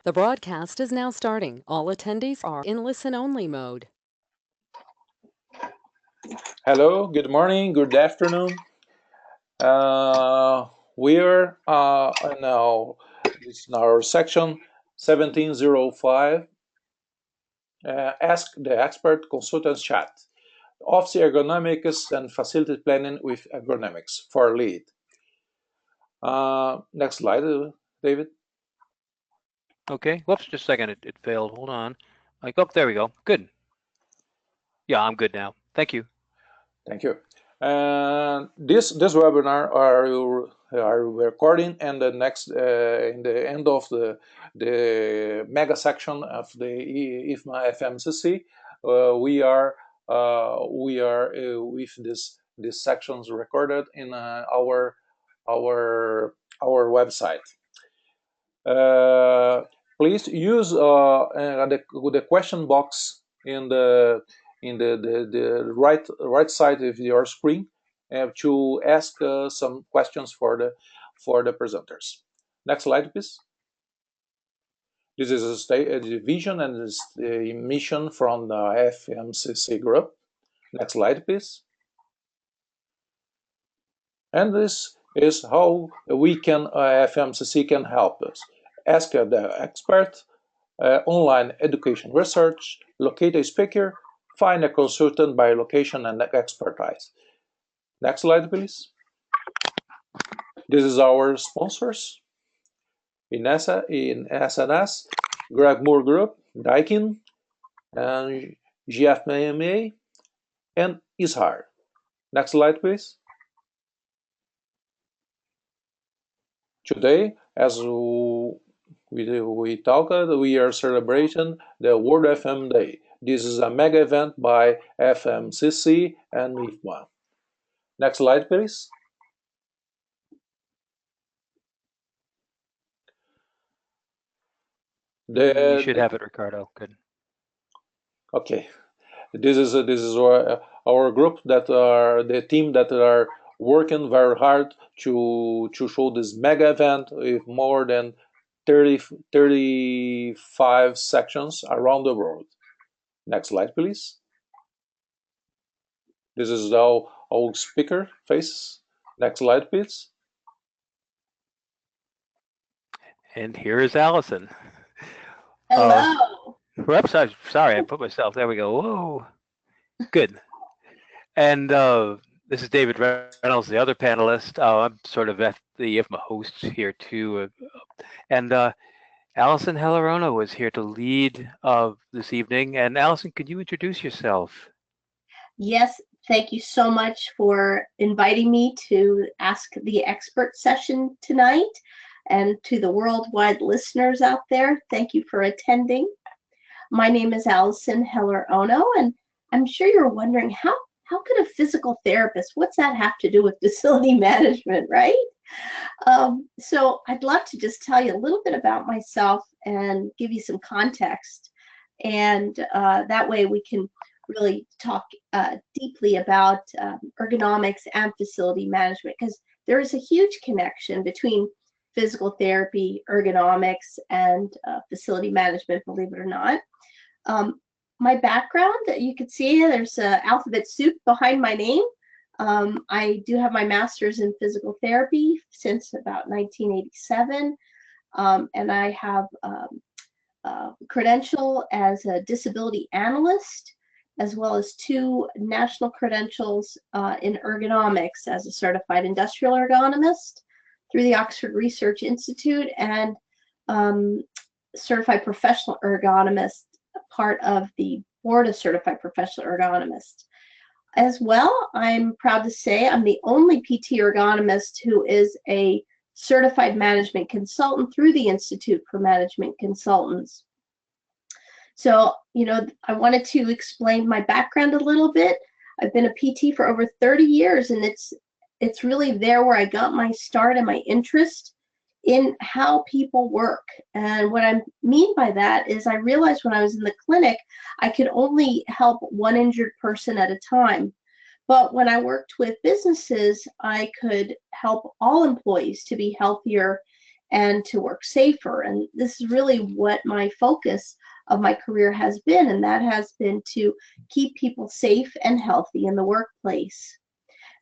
The broadcast is now starting. All attendees are in listen-only mode. Hello, good morning, good afternoon. We're in our section 1705, Ask the Expert Consultants Chat, Office Ergonomics and Facility Planning with Ergonomics for lead. Next slide, David. Okay, whoops, just a second, it failed, hold on. Oh, there we go, good. Yeah, I'm good now, thank you. Thank you. This webinar are recording, and the next in the end of the mega section of the IFMA FMCC, we are with these sections recorded in our website. Please use the question box in the right side of your screen to ask some questions for the presenters. Next slide, please. This is a vision and the mission from the FMCC group. Next slide, please. And this is how we can FMCC can help us. Ask the expert, online education research, locate a speaker, find a consultant by location and expertise. Next slide, please. This is our sponsors. In SNS, Greg Moore Group, Daikin, and GFMA, and Ishar. Next slide, please. Today, as we talked, we are celebrating the World FM Day. This is a mega event by FMCC and IFMA. Next slide, please. You should have it, Ricardo. Good. Okay, this is our group that are the team that are working very hard to show this mega event with more than 35 sections around the world. Next slide, please. This is our speaker face. Next slide, please. And here is Alison. Hello. Whoops, sorry, I put myself, there we go, whoa. Good. And this is David Reynolds, the other panelist. I'm sort of at the IFMA host here too. And Alison Heller-Ono is here to lead this evening. And Alison, could you introduce yourself? Yes, thank you so much for inviting me to Ask the Expert session tonight. And to the worldwide listeners out there, thank you for attending. My name is Alison Heller-Ono, and I'm sure you're wondering, how could a physical therapist, what's that have to do with facility management, right? So I'd love to just tell you a little bit about myself and give you some context. And that way we can really talk deeply about ergonomics and facility management, because there is a huge connection between physical therapy, ergonomics, and facility management, believe it or not. My background, you can see there's alphabet soup behind my name. I do have my master's in physical therapy since about 1987, and I have a credential as a disability analyst, as well as 2 national credentials in ergonomics as a certified industrial ergonomist through the Oxford Research Institute, and certified professional ergonomist, part of the Board of Certified Professional Ergonomists. As well, I'm proud to say I'm the only PT ergonomist who is a certified management consultant through the Institute for Management Consultants. So, you know, I wanted to explain my background a little bit. I've been a PT for over 30 years, and it's really there where I got my start and my interest in how people work. And what I mean by that is I realized when I was in the clinic, I could only help one injured person at a time. But when I worked with businesses, I could help all employees to be healthier and to work safer. And this is really what my focus of my career has been, and that has been to keep people safe and healthy in the workplace.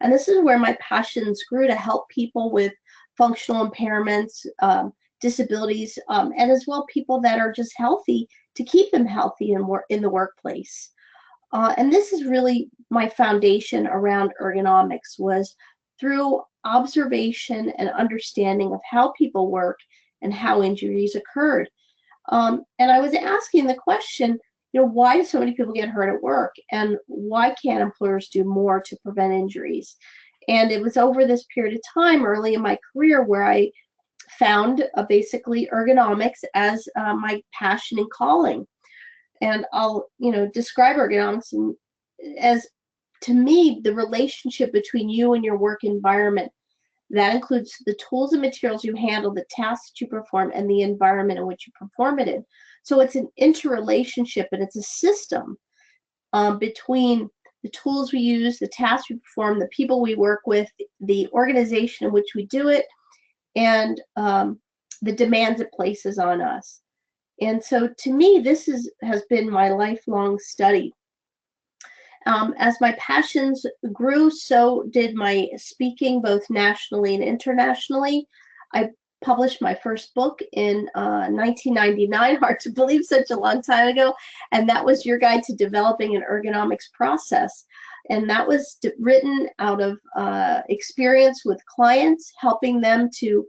And this is where my passions grew, to help people with functional impairments, disabilities, and as well people that are just healthy, to keep them healthy in the workplace. And this is really my foundation around ergonomics, was through observation and understanding of how people work and how injuries occurred. And I was asking the question, why do so many people get hurt at work, and why can't employers do more to prevent injuries? And it was over this period of time early in my career where I found basically ergonomics as my passion and calling. And I'll describe ergonomics as, to me, the relationship between you and your work environment. That includes the tools and materials you handle, the tasks that you perform, and the environment in which you perform it in. So it's an interrelationship, and it's a system between the tools we use, the tasks we perform, the people we work with, the organization in which we do it, and the demands it places on us. And so to me, this has been my lifelong study. As my passions grew, so did my speaking, both nationally and internationally. I published my first book in 1999, hard to believe, such a long time ago, and that was Your Guide to Developing an Ergonomics Process. And that was written out of experience with clients, helping them to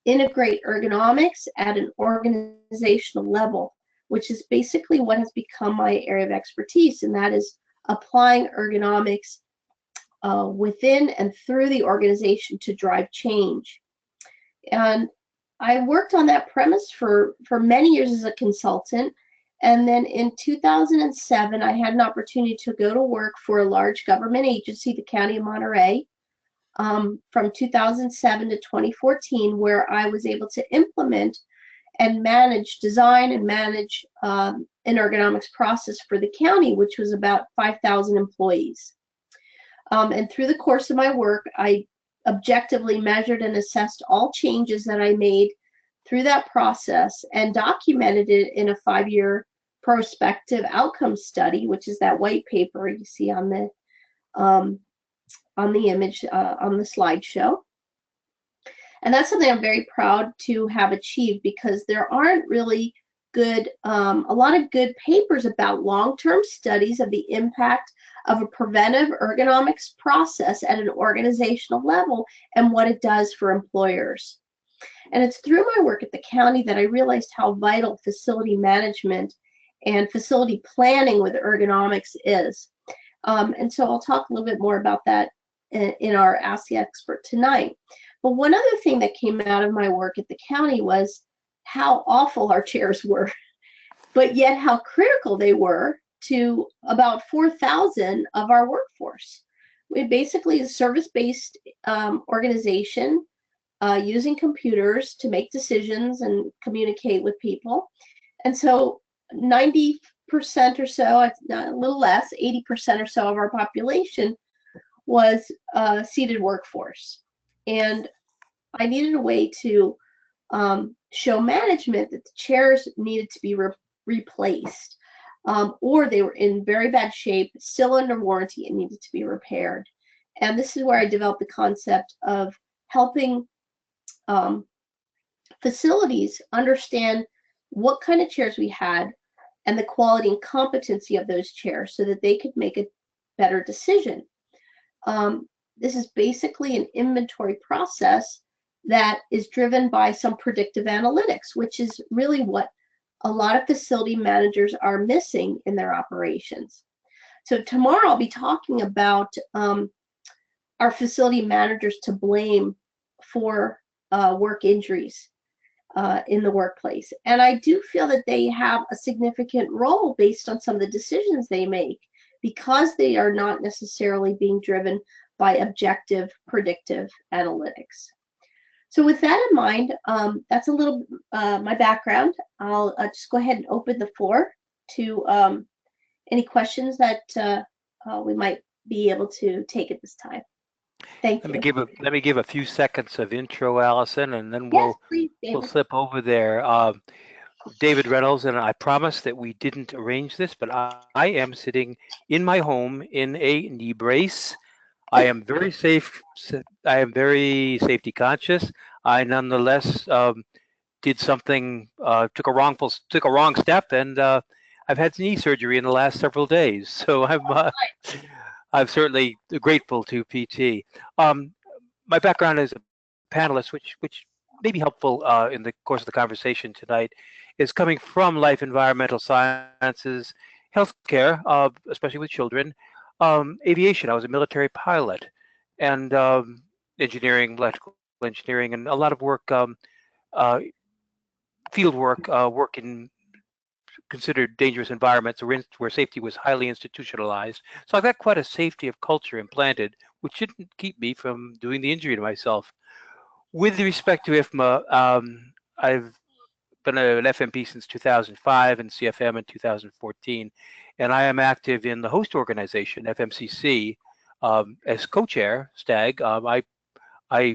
integrate ergonomics at an organizational level, which is basically what has become my area of expertise, and that is applying ergonomics within and through the organization to drive change. And I worked on that premise for many years as a consultant. And then in 2007, I had an opportunity to go to work for a large government agency, the County of Monterey, from 2007 to 2014, where I was able to implement and design and manage an ergonomics process for the county, which was about 5,000 employees. And through the course of my work, I objectively measured and assessed all changes that I made through that process and documented it in a 5-year prospective outcome study, which is that white paper you see on the image on the slideshow. And that's something I'm very proud to have achieved, because there aren't really a lot of good papers about long-term studies of the impact of a preventive ergonomics process at an organizational level and what it does for employers. And it's through my work at the county that I realized how vital facility management and facility planning with ergonomics is. And so I'll talk a little bit more about that in our Ask the Expert tonight. But one other thing that came out of my work at the county was how awful our chairs were, but yet how critical they were to about 4,000 of our workforce. We basically a service-based organization using computers to make decisions and communicate with people. And so 90% or so, a little less, 80% or so of our population was seated workforce. And I needed a way to show management that the chairs needed to be replaced, or they were in very bad shape, still under warranty, and needed to be repaired. And this is where I developed the concept of helping facilities understand what kind of chairs we had and the quality and competency of those chairs so that they could make a better decision. This is basically an inventory process that is driven by some predictive analytics, which is really what a lot of facility managers are missing in their operations. So tomorrow I'll be talking about our facility managers to blame for work injuries in the workplace. And I do feel that they have a significant role based on some of the decisions they make, because they are not necessarily being driven by objective predictive analytics. So with that in mind, that's a little my background. I'll just go ahead and open the floor to any questions that we might be able to take at this time. Thank Let me you. give a few seconds of intro, Allison, and then Yes, please, we'll David. slip over there. David Reynolds, and I promise that we didn't arrange this, but I am sitting in my home in a knee brace. I am very safe. I am very safety conscious. I nonetheless did something, took a wrong step, and I've had knee surgery in the last several days. So I'm certainly grateful to PT. Um, my background as a panelist, which may be helpful in the course of the conversation tonight, is coming from life environmental sciences, healthcare, especially with children, aviation. I was a military pilot, and engineering, electrical engineering, and a lot of work, uh, field work, work in considered dangerous environments where safety was highly institutionalized. So I've got quite a safety of culture implanted, which shouldn't keep me from doing the injury to myself. With respect to IFMA, I've been an FMP since 2005 and CFM in 2014, and I am active in the host organization, FMCC, as co-chair, STAG. I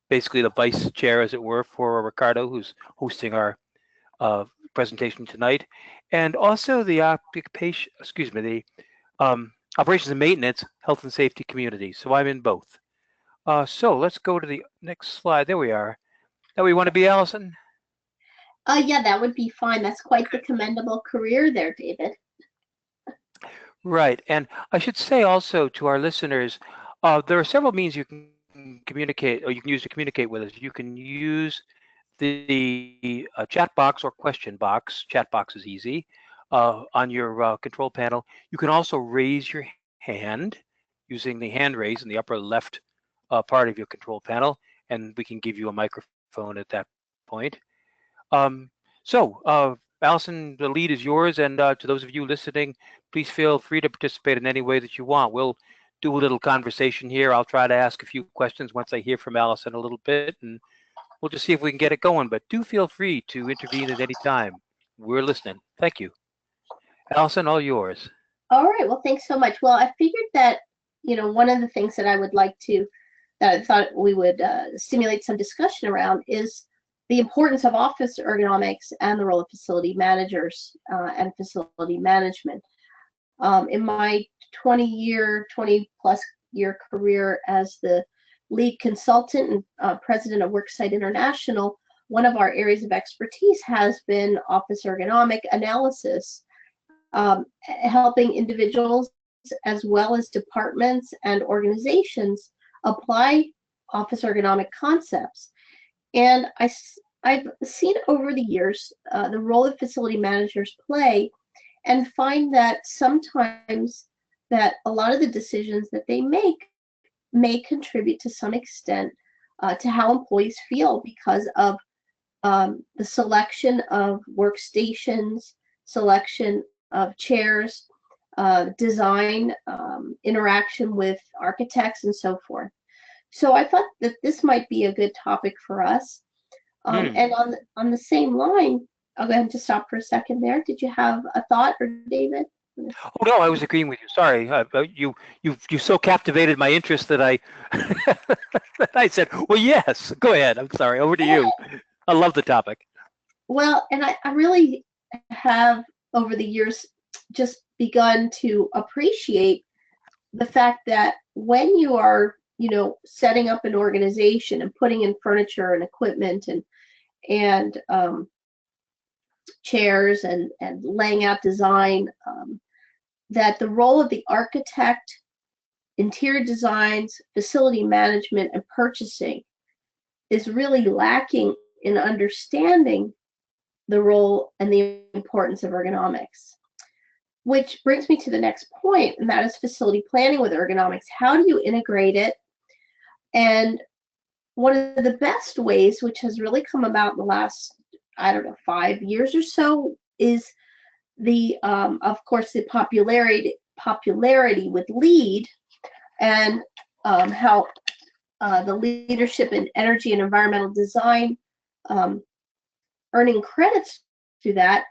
basically the vice chair, as it were, for Ricardo, who's hosting our presentation tonight, and also the occupation, excuse me, the operations and maintenance, health and safety community. So I'm in both. So let's go to the next slide. There we are. That we want to be, Allison? Yeah, that would be fine. That's quite the commendable career there, David. Right. And I should say also to our listeners, there are several means you can communicate, or you can use to communicate with us. You can use the chat box or question box. Chat box is easy on your control panel. You can also raise your hand using the hand raise in the upper left part of your control panel, and we can give you a microphone at that point. So, Allison, the lead is yours, and to those of you listening, please feel free to participate in any way that you want. We'll do a little conversation here. I'll try to ask a few questions once I hear from Allison a little bit, and we'll just see if we can get it going. But do feel free to intervene at any time. We're listening. Thank you. Allison, all yours. All right. Well, thanks so much. Well, I figured that, one of the things that I would like to, that I thought we would stimulate some discussion around is the importance of office ergonomics and the role of facility managers and facility management. In my 20 plus year career as the lead consultant and president of Worksite International, one of our areas of expertise has been office ergonomic analysis, helping individuals as well as departments and organizations apply office ergonomic concepts. And I've seen over the years the role that facility managers play, and find that sometimes that a lot of the decisions that they make may contribute to some extent to how employees feel because of the selection of workstations, selection of chairs, design, interaction with architects, and so forth. So I thought that this might be a good topic for us. And on the same line, I'll go ahead and just stop for a second there. Did you have a thought, or David? Oh no, I was agreeing with you. Sorry, you so captivated my interest that I that I said, well, yes. Go ahead. I'm sorry. Over to you. I love the topic. Well, and I really have over the years just begun to appreciate the fact that when you are, setting up an organization and putting in furniture and equipment and chairs and laying out design, that the role of the architect, interior designs, facility management, and purchasing is really lacking in understanding the role and the importance of ergonomics. Which brings me to the next point, and that is facility planning with ergonomics. How do you integrate it? And one of the best ways, which has really come about in the last, 5 years or so, is the, of course, the popularity with LEED, and how the leadership in energy and environmental design earning credits through that,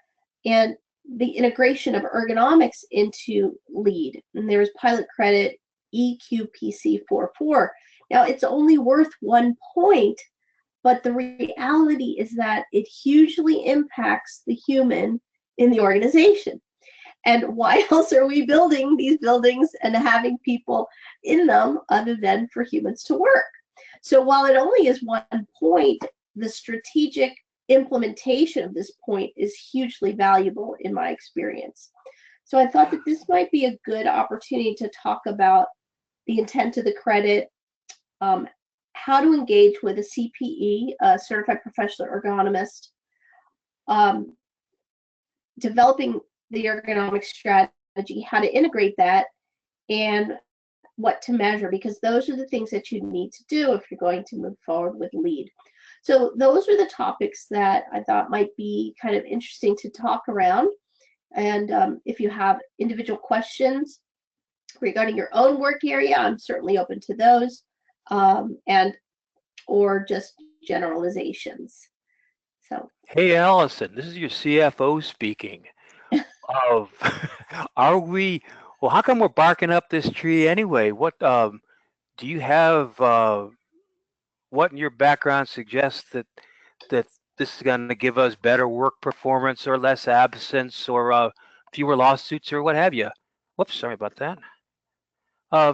and the integration of ergonomics into LEED. And there's pilot credit EQPC 44. Now, it's only worth 1 point, but the reality is that it hugely impacts the human in the organization. And why else are we building these buildings and having people in them other than for humans to work? So while it only is 1 point, the strategic implementation of this point is hugely valuable in my experience. So I thought that this might be a good opportunity to talk about the intent of the credit, how to engage with a CPE, a certified professional ergonomist, developing the ergonomic strategy, how to integrate that, and what to measure, because those are the things that you need to do if you're going to move forward with LEAD. So those are the topics that I thought might be kind of interesting to talk around. And if you have individual questions regarding your own work area, I'm certainly open to those, and or just generalizations. So. Hey, Alison, this is your CFO speaking. Are we? Well, how come we're barking up this tree anyway? What do you have? What in your background suggests that this is going to give us better work performance or less absence or fewer lawsuits or what have you? Whoops, sorry about that. I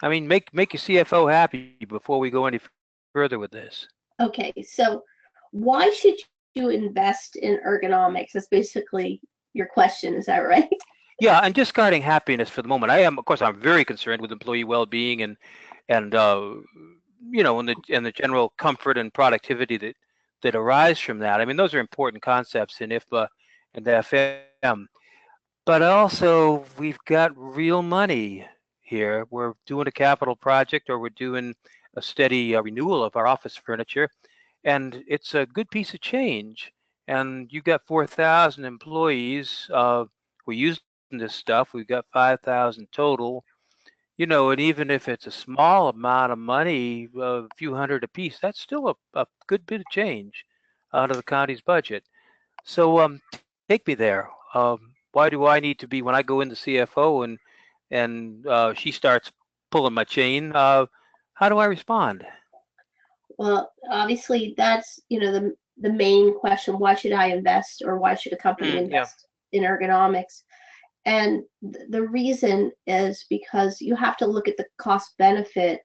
mean, make your CFO happy before we go any further with this. Okay, so why should you invest in ergonomics? That's basically your question, is that right? Yeah, and discarding happiness for the moment. Of course, I'm very concerned with employee well-being and you know, and the general comfort and productivity that arise from that. I mean, those are important concepts in IFMA and FM. But also, we've got real money here. We're doing a capital project, or we're doing a steady renewal of our office furniture, and it's a good piece of change. And you've got 4,000 employees. We're using this stuff. We've got 5,000 total. You know, and even if it's a small amount of money, a few hundred apiece, that's still a good bit of change out of the county's budget. So take me there. Why do I need to be, when I go into CFO and she starts pulling my chain, how do I respond? Well, obviously that's, you know, the main question. Why should I invest, or why should a company invest in ergonomics? And the reason is because you have to look at the cost benefit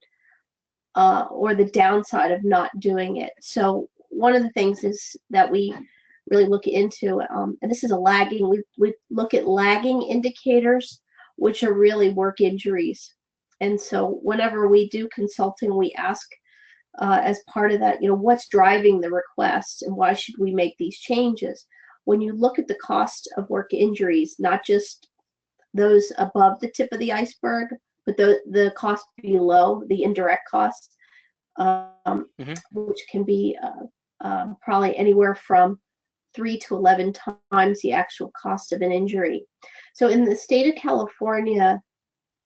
or the downside of not doing it. So one of the things is that we really look into, and this is a lagging, we look at lagging indicators, which are really work injuries. And so whenever we do consulting, we ask as part of that, you know, what's driving the request and why should we make these changes? When you look at the cost of work injuries, not just those above the tip of the iceberg, but the cost below, the indirect costs, which can be probably anywhere from 3 to 11 times the actual cost of an injury. So in the state of California,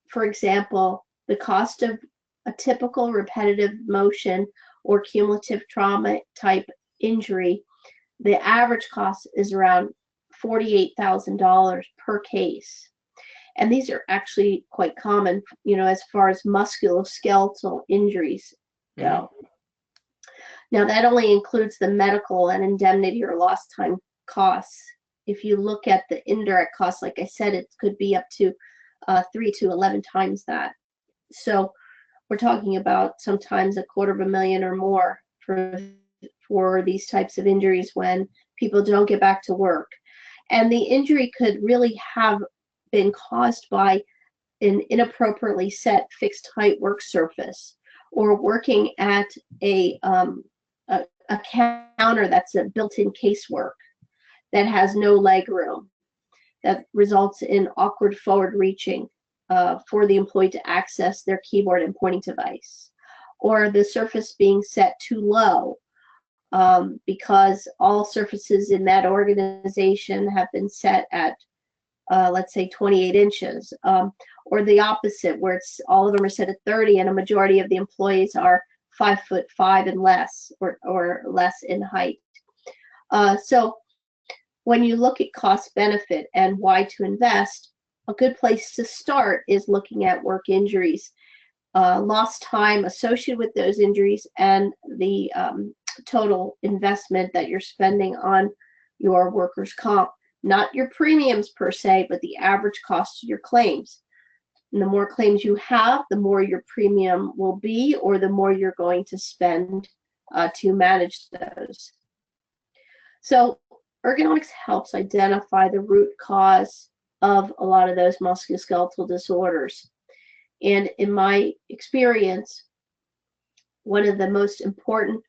for example, the cost of a typical repetitive motion or cumulative trauma type injury, the average cost is around $48,000 per case. And these are actually quite common, you know, as far as musculoskeletal injuries go. Now, that only includes the medical and indemnity or lost time costs. If you look at the indirect costs, like I said, it could be up to 3 to 11 times that. So we're talking about sometimes $250,000 or more for these types of injuries when people don't get back to work. And the injury could really have been caused by an inappropriately set fixed height work surface, or working at a counter that's a built-in casework that has no leg room, that results in awkward forward reaching for the employee to access their keyboard and pointing device, or the surface being set too low because all surfaces in that organization have been set at let's say 28 inches, or the opposite, where it's all of them are set at 30 and a majority of the employees are 5'5" and less, or less in height. So when you look at cost benefit and why to invest, a good place to start is looking at work injuries. lost time associated with those injuries and the total investment that you're spending on your workers' comp. Not your premiums per se, but the average cost of your claims. And the more claims you have, the more your premium will be, or the more you're going to spend to manage those. So ergonomics helps identify the root cause of a lot of those musculoskeletal disorders. And in my experience, one of the most important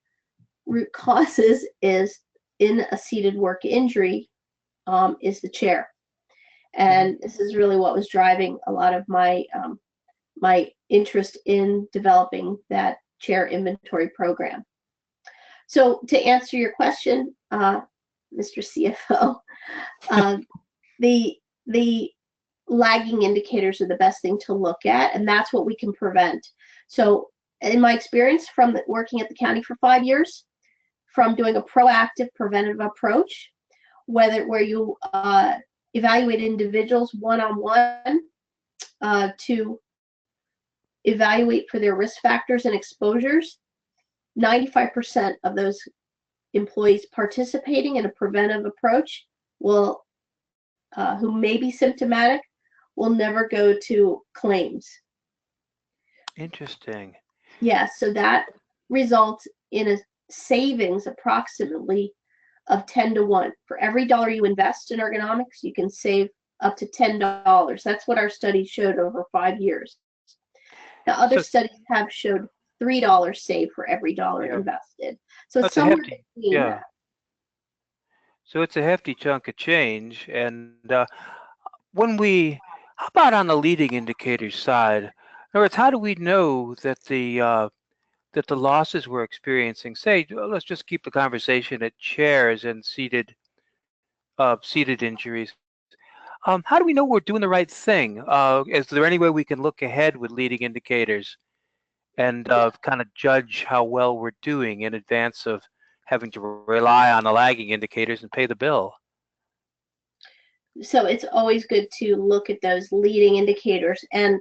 root causes is in a seated work injury is the chair. And this is really what was driving a lot of my my interest in developing that chair inventory program. So to answer your question, Mr. CFO, the lagging indicators are the best thing to look at, and that's what we can prevent. So in my experience from working at the county for 5 years, from doing a proactive preventive approach, where you evaluate individuals one-on-one to evaluate for their risk factors and exposures, 95% of those employees participating in a preventive approach will, who may be symptomatic, will never go to claims. Interesting. Yeah, so that results in a savings approximately of 10 to 1. For every dollar you invest in ergonomics, you can save up to $10. That's what our study showed over 5 years. Now, other studies have showed $3 saved for every dollar invested. So it's somewhere between that. So it's a hefty chunk of change. And how about on the leading indicators side? In other words, how do we know that the losses we're experiencing, say, let's just keep the conversation at chairs and seated injuries. How do we know we're doing the right thing? Is there any way we can look ahead with leading indicators and kind of judge how well we're doing in advance of having to rely on the lagging indicators and pay the bill? So it's always good to look at those leading indicators, and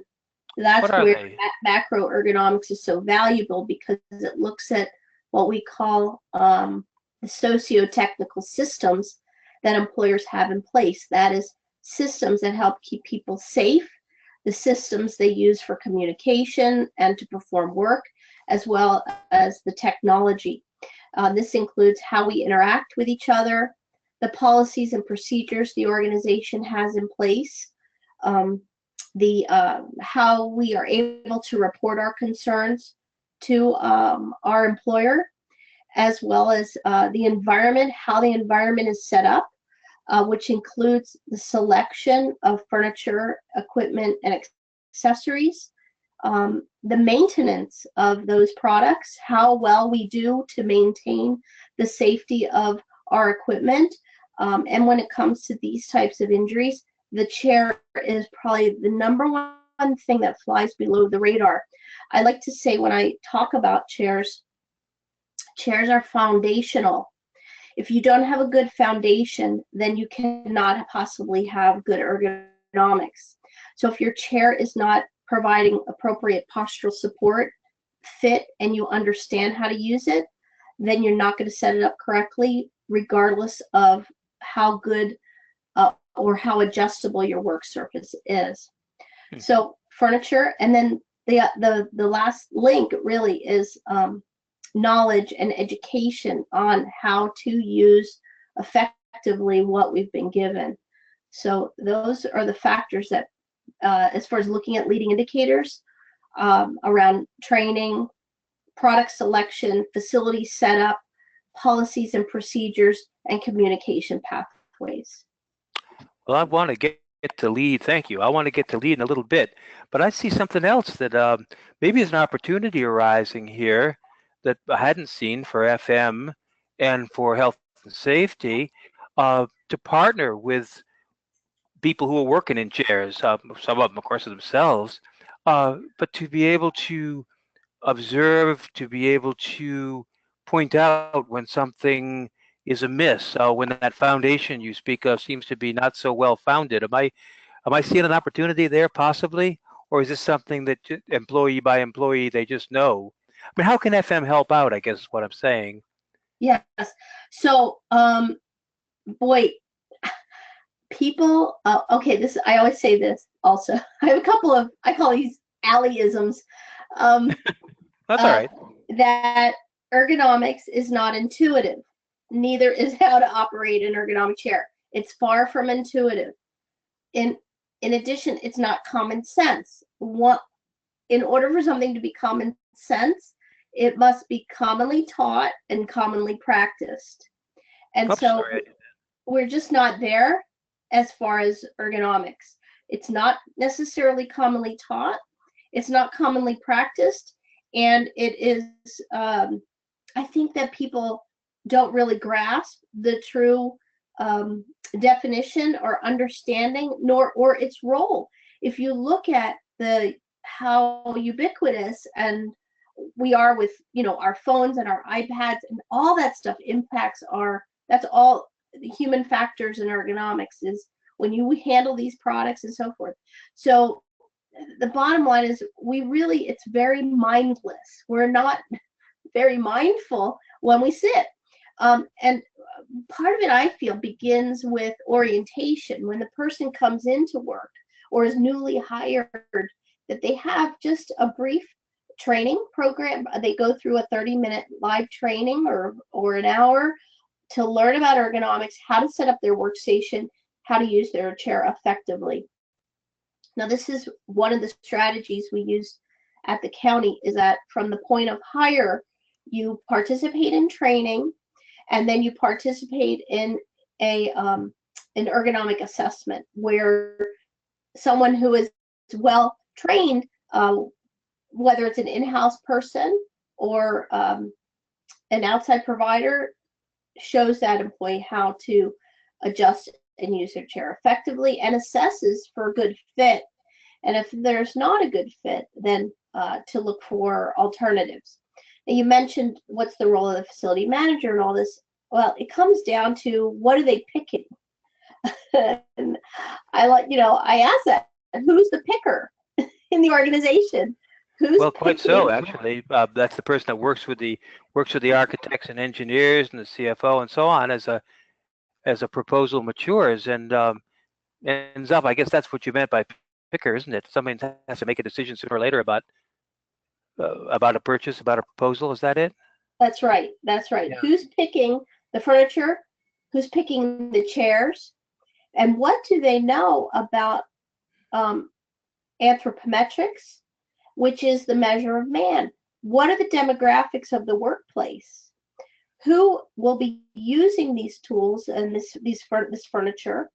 that's where macro ergonomics is so valuable, because it looks at what we call the socio-technical systems that employers have in place. That is, systems that help keep people safe, the systems they use for communication and to perform work, as well as the technology. This includes how we interact with each other, the policies and procedures the organization has in place, how we are able to report our concerns to our employer, as well as the environment, how the environment is set up, which includes the selection of furniture, equipment, and accessories, the maintenance of those products, how well we do to maintain the safety of our equipment. And when it comes to these types of injuries, the chair is probably the number one thing that flies below the radar. I like to say, when I talk about chairs are foundational. If you don't have a good foundation, then you cannot possibly have good ergonomics. So if your chair is not providing appropriate postural support, fit, and you understand how to use it, then you're not going to set it up correctly, regardless of how good or how adjustable your work surface is. So furniture, and then the last link really is knowledge and education on how to use effectively what we've been given. So those are the factors that, as far as looking at leading indicators, around training, product selection, facility setup, policies and procedures, and communication pathways. Well, I want to get to lead. Thank you. I want to get to lead in a little bit, but I see something else that maybe is an opportunity arising here that I hadn't seen for FM and for health and safety, to partner with people who are working in chairs, some of them, of course, themselves, but to be able to observe, to be able to point out when something is amiss, when that foundation you speak of seems to be not so well founded. Am I seeing an opportunity there, possibly, or is this something that employee by employee they just know? I mean, how can FM help out, I guess is what I'm saying. Yes. So, boy, people, okay, this, I always say this also. I have a couple of, I call these alleyisms. That's all right. That ergonomics is not intuitive. Neither is how to operate an ergonomic chair. It's far from intuitive. In addition, it's not common sense. In order for something to be common sense, it must be commonly taught and commonly practiced. And Oops, so sorry. we're just not there as far as ergonomics. It's not necessarily commonly taught. It's not commonly practiced. And it is, I think that people don't really grasp the true definition or understanding, or its role. If you look at how ubiquitous and we are with, our phones and our iPads and all that stuff impacts that's all the human factors in ergonomics is when you handle these products and so forth. So the bottom line is it's very mindless. We're not very mindful when we sit. And part of it, I feel, begins with orientation. When the person comes into work or is newly hired, that they have just a brief training program. They go through a 30-minute live training or an hour to learn about ergonomics, how to set up their workstation, how to use their chair effectively. Now, this is one of the strategies we use at the county, is that from the point of hire, you participate in training, and then you participate in an ergonomic assessment where someone who is well trained, whether it's an in-house person or an outside provider, shows that employee how to adjust and use their chair effectively and assesses for a good fit. And if there's not a good fit, then to look for alternatives. And you mentioned what's the role of the facility manager and all this. Well, it comes down to what are they picking? And I ask that, who's the picker in the organization? Well, quite so, actually. That's the person that works with the architects and engineers and the CFO and so on as a proposal matures and ends up. I guess that's what you meant by picker, isn't it? Somebody has to make a decision sooner or later about a purchase, about a proposal. Is that it? That's right. That's right. Yeah. Who's picking the furniture? Who's picking the chairs? And what do they know about anthropometrics, which is the measure of man? What are the demographics of the workplace? Who will be using these tools and this furniture,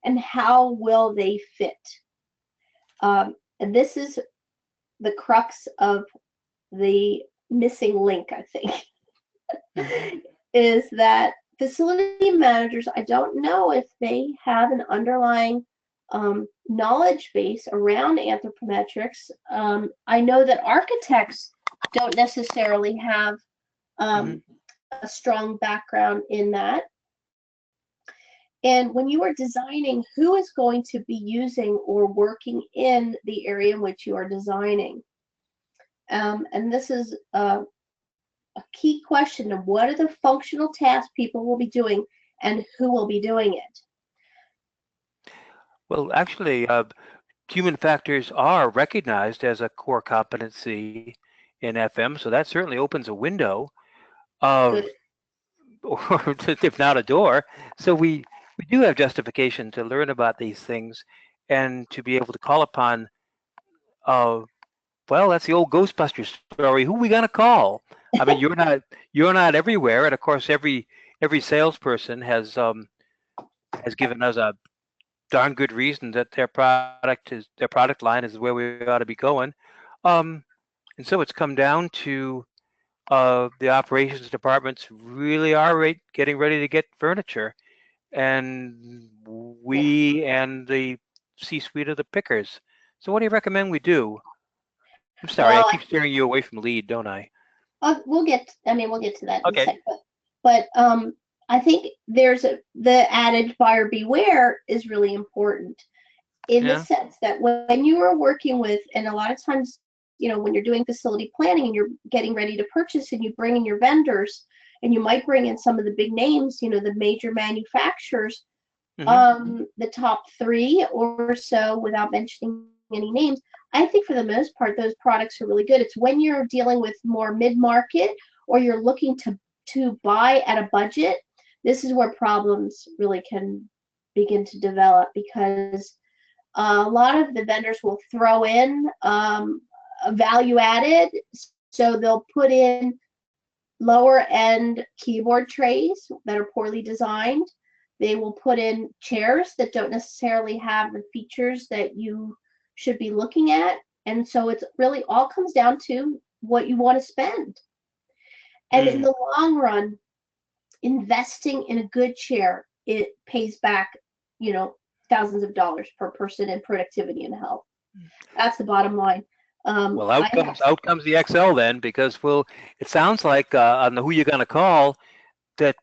and how will they fit? And this is the crux of the missing link, I think, is that facility managers, I don't know if they have an underlying knowledge base around anthropometrics. I know that architects don't necessarily have a strong background in that. And when you are designing, who is going to be using or working in the area in which you are designing? And this is a key question of what are the functional tasks people will be doing and who will be doing it? Well, actually, human factors are recognized as a core competency in FM, so that certainly opens a window, or if not a door. So we do have justification to learn about these things and to be able to call upon, well, that's the old Ghostbusters story. Who are we going to call? I mean, you're not everywhere, and of course, every salesperson has given us a darn good reason that their product line is where we ought to be going, and so it's come down to the operations departments really are getting ready to get furniture, and we and the C-suite of the pickers. So what do you recommend we do? I'm sorry, I keep steering you away from lead, don't I? We'll get to that okay. in a second. But I think there's the adage buyer beware is really important. in the Yeah. sense that when you are working with, and a lot of times, when you're doing facility planning and you're getting ready to purchase and you bring in your vendors and you might bring in some of the big names, the major manufacturers, the top 3 or so, without mentioning any names. I think for the most part, those products are really good. It's when you're dealing with more mid-market or you're looking to buy at a budget, this is where problems really can begin to develop, because a lot of the vendors will throw in a value added. So they'll put in lower end keyboard trays that are poorly designed. They will put in chairs that don't necessarily have the features that you should be looking at. And so it's really all comes down to what you want to spend. And in the long run, investing in a good chair, it pays back, thousands of dollars per person in productivity and health. That's the bottom line. Well, out comes the XL then, because it sounds like on the Who You Gonna Call that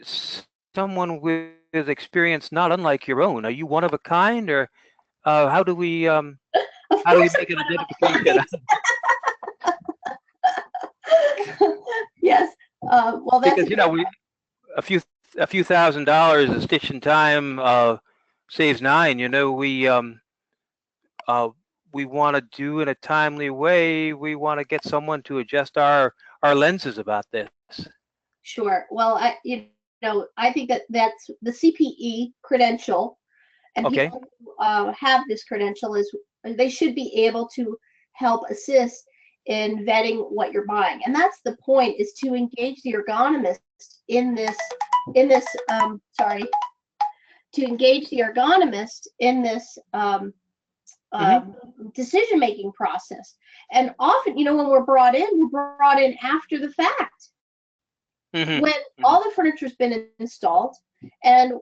someone with experience not unlike your own. Are you one of a kind, or how do we make an identification? Yes. Well, that's because a few $1,000 a stitch in time saves 9. We want to do in a timely way. We want to get someone to adjust our lenses about this. Sure. Well, I think that's the CPE credential, and Okay. people who have this credential they should be able to help assist in vetting what you're buying, and that's the point, is to engage the ergonomist in this decision-making process. And often, when we're brought in after the fact, when all the furniture's been installed, and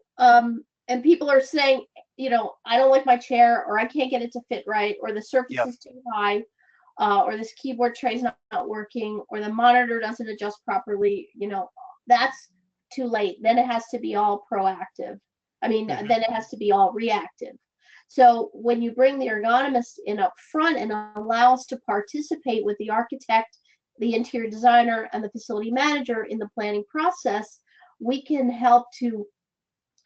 people are saying, I don't like my chair, or I can't get it to fit right, or the surface is too high, or this keyboard tray's not working, or the monitor doesn't adjust properly. That's too late. Then it has to be all proactive. Then it has to be all reactive. So when you bring the ergonomist in up front and allow us to participate with the architect, the interior designer, and the facility manager in the planning process, we can help to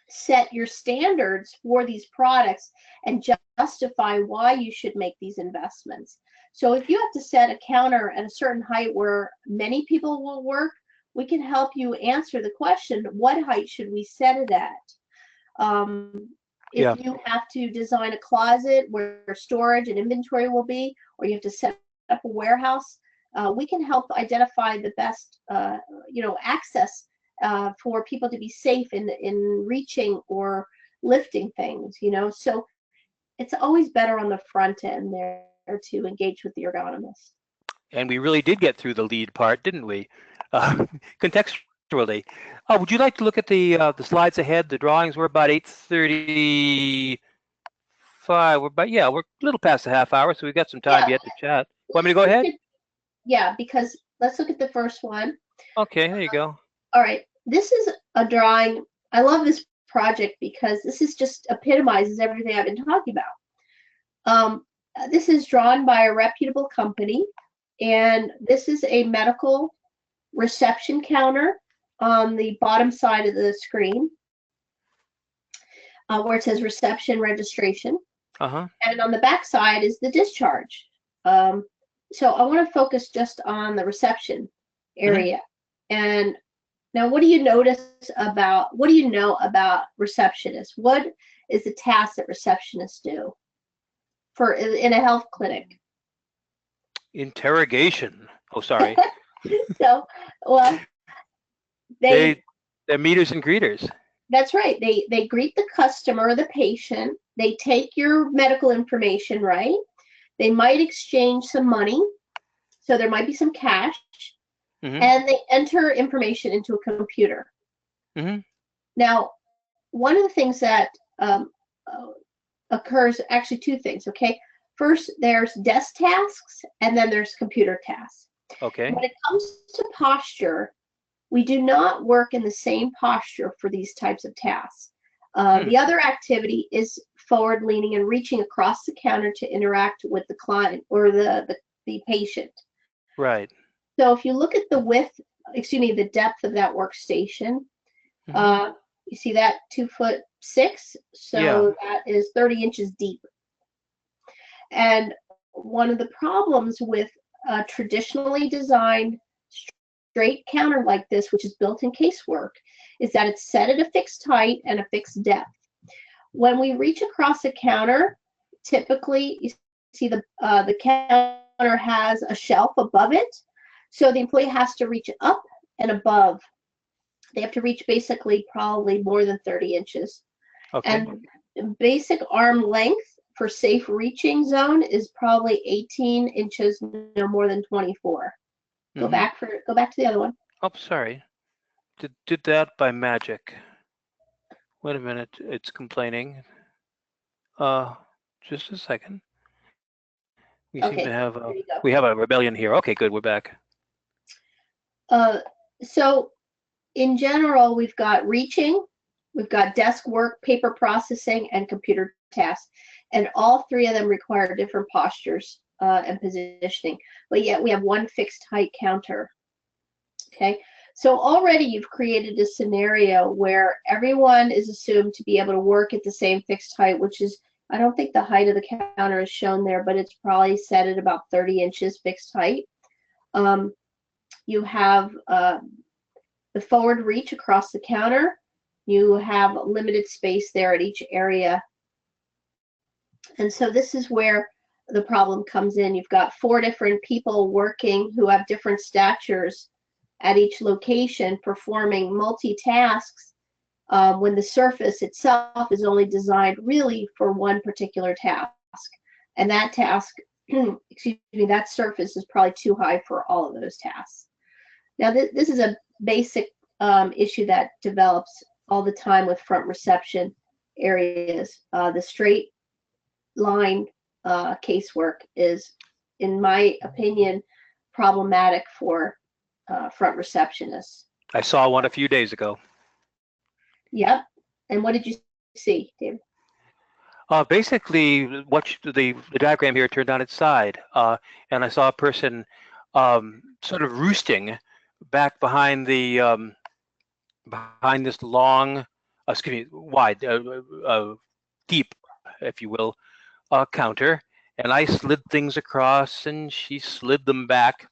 set your standards for these products and justify why you should make these investments. So if you have to set a counter at a certain height where many people will work, we can help you answer the question, what height should we set it at? If you have to design a closet where storage and inventory will be, or you have to set up a warehouse, we can help identify the best, access for people to be safe in reaching or lifting things. So it's always better on the front end there to engage with the ergonomist. And we really did get through the lead part, didn't we? Contextually. Would you like to look at the slides ahead? The drawings were about 8:35. We're a little past the half hour, so we've got some time yet to chat. Want me to go ahead? Yeah, because let's look at the first one. Okay, there you go. All right, this is a drawing. I love this project because this is just epitomizes everything I've been talking about. This is drawn by a reputable company, and this is a medical reception counter on the bottom side of the screen, where it says reception registration. And on the back side is the discharge. So I want to focus just on the reception area. And now, what do you know about receptionists? What is the task that receptionists do in a health clinic? Interrogation. Oh, sorry. So, well, they're meeters and greeters. That's right. They greet the customer, the patient. They take your medical information, right? They might exchange some money, so there might be some cash, and they enter information into a computer. Now, one of the things that occurs, actually 2 things, okay? First, there's desk tasks, and then there's computer tasks. Okay. When it comes to posture, we do not work in the same posture for these types of tasks. The other activity is forward leaning and reaching across the counter to interact with the client or the patient. Right. So if you look at the the depth of that workstation, you see that 2'6", so that is 30 inches deep. And one of the problems with a traditionally designed straight counter like this, which is built-in casework, is that it's set at a fixed height and a fixed depth. When we reach across the counter, typically you see the counter has a shelf above it, so the employee has to reach up and above. They have to reach basically probably more than 30 inches. Okay. And basic arm length for safe reaching zone is probably 18 inches, no more than 24. Go back to the other one. Oh, sorry. Did that by magic. Wait a minute, it's complaining. Just a second. We seem to have we have a rebellion here. Okay, good, we're back. So in general, we've got reaching, we've got desk work, paper processing, and computer tasks. And all three of them require different postures and positioning. But yet we have one fixed height counter. Okay, so already you've created a scenario where everyone is assumed to be able to work at the same fixed height, which is, I don't think the height of the counter is shown there, but it's probably set at about 30 inches fixed height. You have the forward reach across the counter. You have limited space there at each area. And so this is where the problem comes in. You've got 4 different people working who have different statures at each location, performing multitasks when the surface itself is only designed really for one particular task. And that task, excuse me, that surface is probably too high for all of those tasks. Now, this is a basic issue that develops all the time with front reception areas. The straight line casework is, in my opinion, problematic for front receptionists. I saw one a few days ago. Yep. And what did you see, David? Basically, the diagram here turned on its side, and I saw a person sort of roosting back behind the behind this long, wide, deep, if you will, counter, and I slid things across, and she slid them back.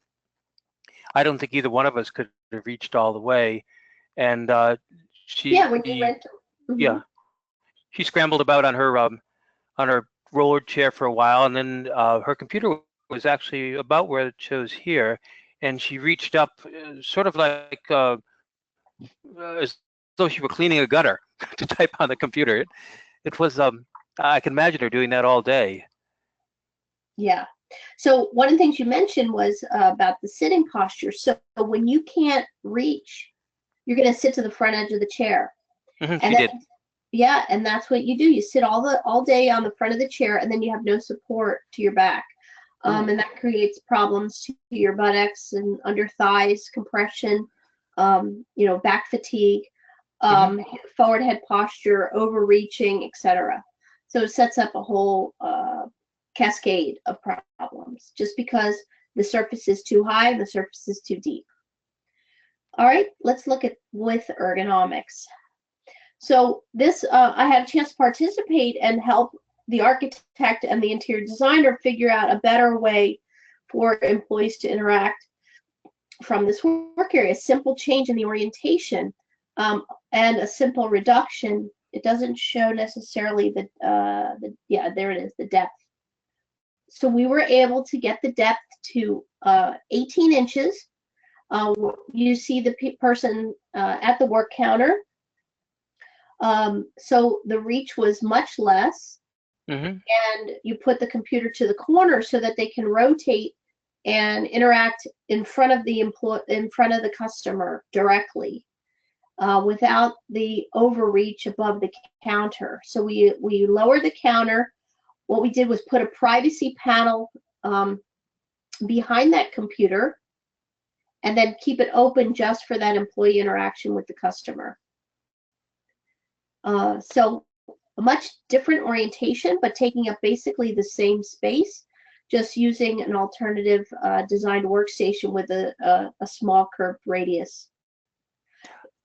I don't think either one of us could have reached all the way, and she scrambled about on her roller chair for a while, and then her computer was actually about where it shows here, and she reached up, sort of like as though she were cleaning a gutter to type on the computer. It was I can imagine her doing that all day. Yeah. So one of the things you mentioned was about the sitting posture. So when you can't reach, you're going to sit to the front edge of the chair. She did. Yeah, and that's what you do. You sit all day on the front of the chair, and then you have no support to your back, and that creates problems to your buttocks and under thighs, compression, back fatigue, forward head posture, overreaching, etc. So it sets up a whole cascade of problems just because the surface is too high and the surface is too deep. All right, let's look at with ergonomics. So this, I had a chance to participate and help the architect and the interior designer figure out a better way for employees to interact from this work area. Simple change in the orientation and a simple reduction. It doesn't show necessarily yeah, there it is, the depth. So we were able to get the depth to 18 inches. You see the person at the work counter. So the reach was much less, and you put the computer to the corner so that they can rotate and interact in front of the customer directly, without the overreach above the counter. So we lowered the counter. What we did was put a privacy panel behind that computer, and then keep it open just for that employee interaction with the customer. So a much different orientation, but taking up basically the same space, just using an alternative designed workstation with a small curved radius.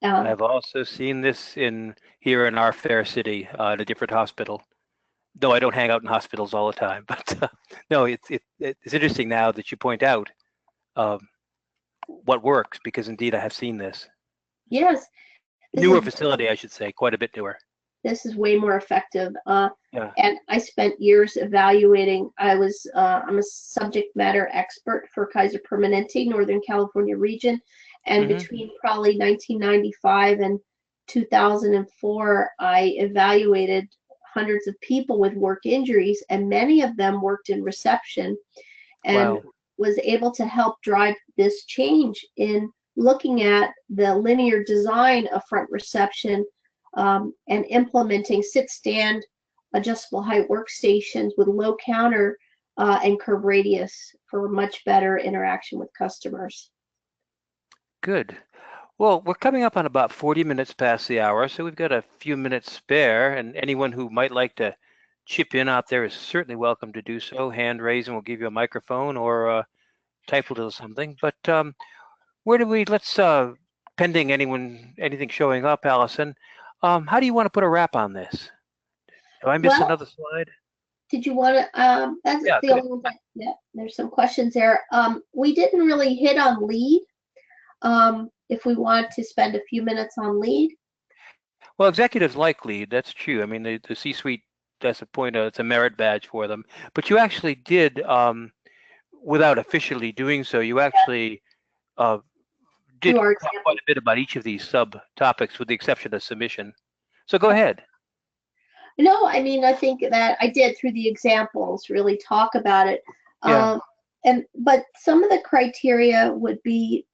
I've also seen this here in our fair city at a different hospital. Though I don't hang out in hospitals all the time, but no, it's interesting now that you point out what works, because indeed I have seen this. Yes. Newer facility, I should say, quite a bit newer. This is way more effective. Yeah. And I spent years evaluating. I'm a subject matter expert for Kaiser Permanente, Northern California region. And between probably 1995 and 2004, I evaluated hundreds of people with work injuries, and many of them worked in reception, and was able to help drive this change in looking at the linear design of front reception and implementing sit-stand adjustable height workstations with low counter and curve radius for much better interaction with customers. Good. Well, we're coming up on about 40 minutes past the hour, so we've got a few minutes spare, and anyone who might like to chip in out there is certainly welcome to do so. Hand raise and we'll give you a microphone, or type a little something. But pending anything showing up, Alison, how do you want to put a wrap on this? Do I miss another slide? Did you want to, that's the only one that, there's some questions there. We didn't really hit on lead. If we want to spend a few minutes on lead. Well, executives like lead, that's true. I mean, the C-suite, that's a point, it's a merit badge for them. But you actually did, without officially doing so, you actually did talk quite a bit about each of these sub-topics with the exception of submission. So go ahead. No, I mean, I think that I did through the examples really talk about it. Yeah. But some of the criteria would be,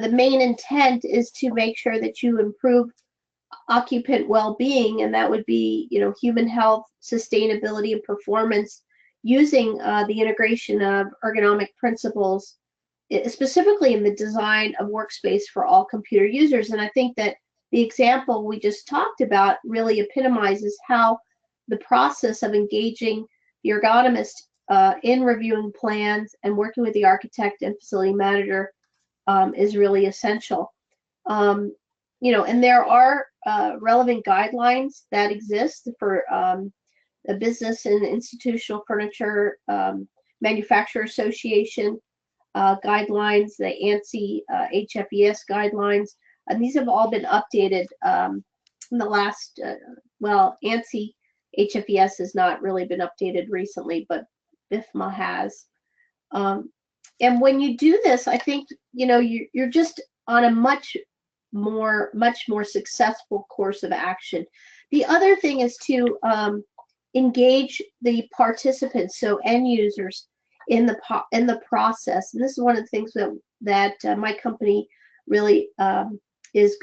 the main intent is to make sure that you improve occupant well-being, and that would be, human health, sustainability, and performance using the integration of ergonomic principles, specifically in the design of workspace for all computer users. And I think that the example we just talked about really epitomizes how the process of engaging the ergonomist in reviewing plans and working with the architect and facility manager is really essential. And there are relevant guidelines that exist for the Business and Institutional Furniture Manufacturer Association guidelines, the ANSI HFES guidelines, and these have all been updated in the last, ANSI HFES has not really been updated recently, but IFMA has. And when you do this, I think, you're just on a much more successful course of action. The other thing is to engage the participants, so end users, in the process. And this is one of the things that my company really is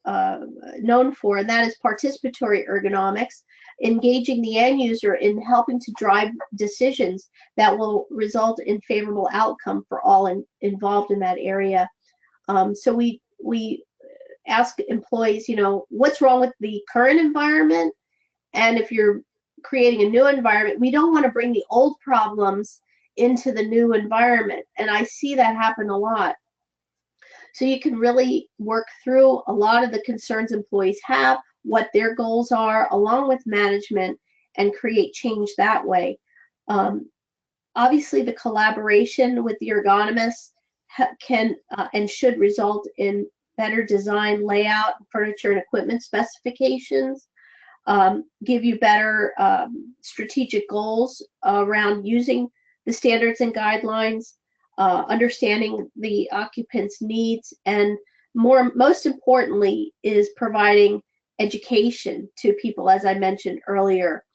known for, and that is participatory ergonomics, engaging the end user in helping to drive decisions that will result in favorable outcome for all involved in that area. So we ask employees, what's wrong with the current environment, and if you're creating a new environment, we don't want to bring the old problems into the new environment, and I see that happen a lot. So you can really work through a lot of the concerns employees have, what their goals are, along with management, and create change that way. Obviously, the collaboration with the ergonomists can and should result in better design, layout, furniture, and equipment specifications, give you better strategic goals around using the standards and guidelines, understanding the occupants' needs, and most importantly is providing education to people, as I mentioned earlier.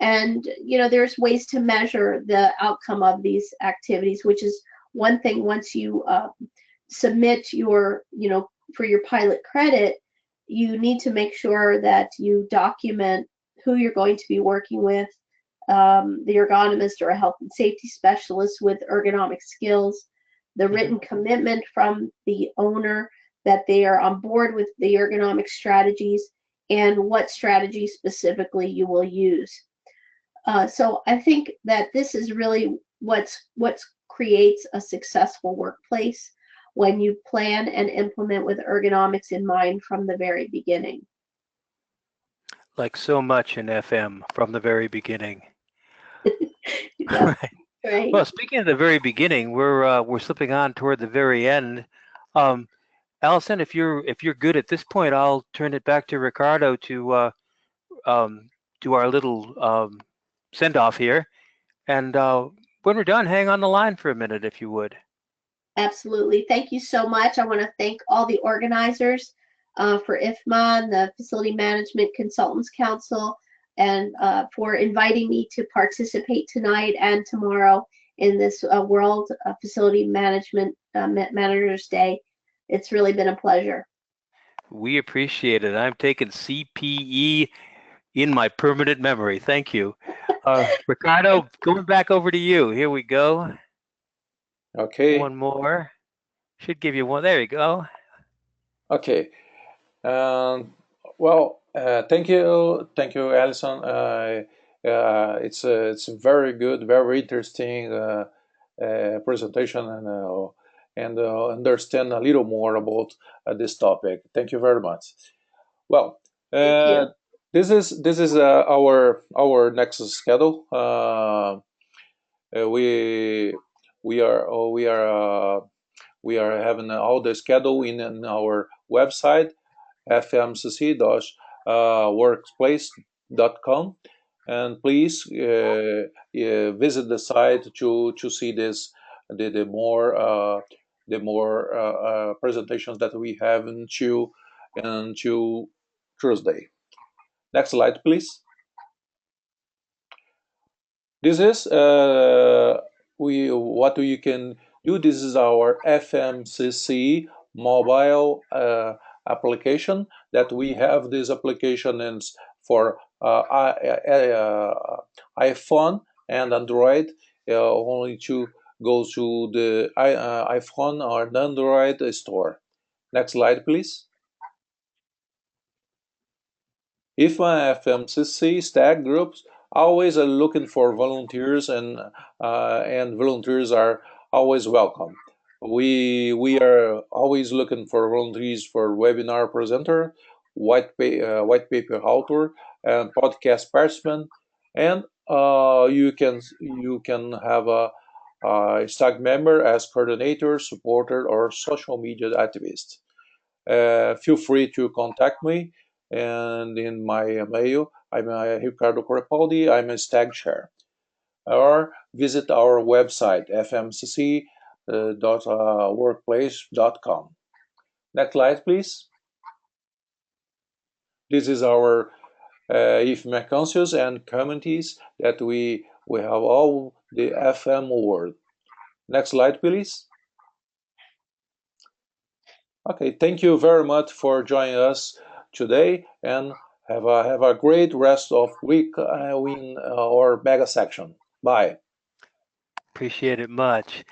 And there's ways to measure the outcome of these activities, which is one thing. Once you submit your for your pilot credit, you need to make sure that you document who you're going to be working with, the ergonomist or a health and safety specialist with ergonomic skills, the written commitment from the owner that they are on board with the ergonomic strategies, and what strategy specifically you will use. So I think that this is really what creates a successful workplace, when you plan and implement with ergonomics in mind from the very beginning. Like so much in FM from the very beginning. Yep. Right. Well, speaking of the very beginning, we're slipping on toward the very end. Alison, if you're good at this point, I'll turn it back to Ricardo to do our little send off here. And when we're done, hang on the line for a minute, if you would. Absolutely. Thank you so much. I want to thank all the organizers for IFMA, the Facility Management Consultants Council, and for inviting me to participate tonight and tomorrow in this World Facility Management Managers Day. It's really been a pleasure. We appreciate it. I'm taking CPE in my permanent memory. Thank you. Ricardo, going back over to you. Here we go. Okay. One more. Should give you one. There you go. Okay. Well, thank you, Alison. It's a very good, very interesting presentation, and understand a little more about this topic. Thank you very much. Well, this is our next schedule. We are having all the schedule in our website, fmcc-workplace.com, and please visit the site to see this the more presentations that we have until Thursday. Next slide, please. This is what we can do. This is our FMCC mobile application that we have. This application is for iPhone and Android. Only to go to the iPhone or Android store. Next slide, please. IFMA FMCC stack groups always are looking for volunteers, and volunteers are always welcome. We are always looking for volunteers for webinar presenter, white paper author, and podcast participant, and you can have a stack member as coordinator, supporter, or social media activist. Feel free to contact me, and in my mail, I'm Ricardo Crepaldi. I'm a stag chair. Or visit our website, fmcc.workplace.com. Next slide, please. This is our IFMA councils and communities that we have all the FM world. Next slide, please. Okay, thank you very much for joining us today, and have a great rest of week in our mega section. Bye. Appreciate it much.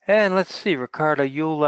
And let's see, Ricardo, you'll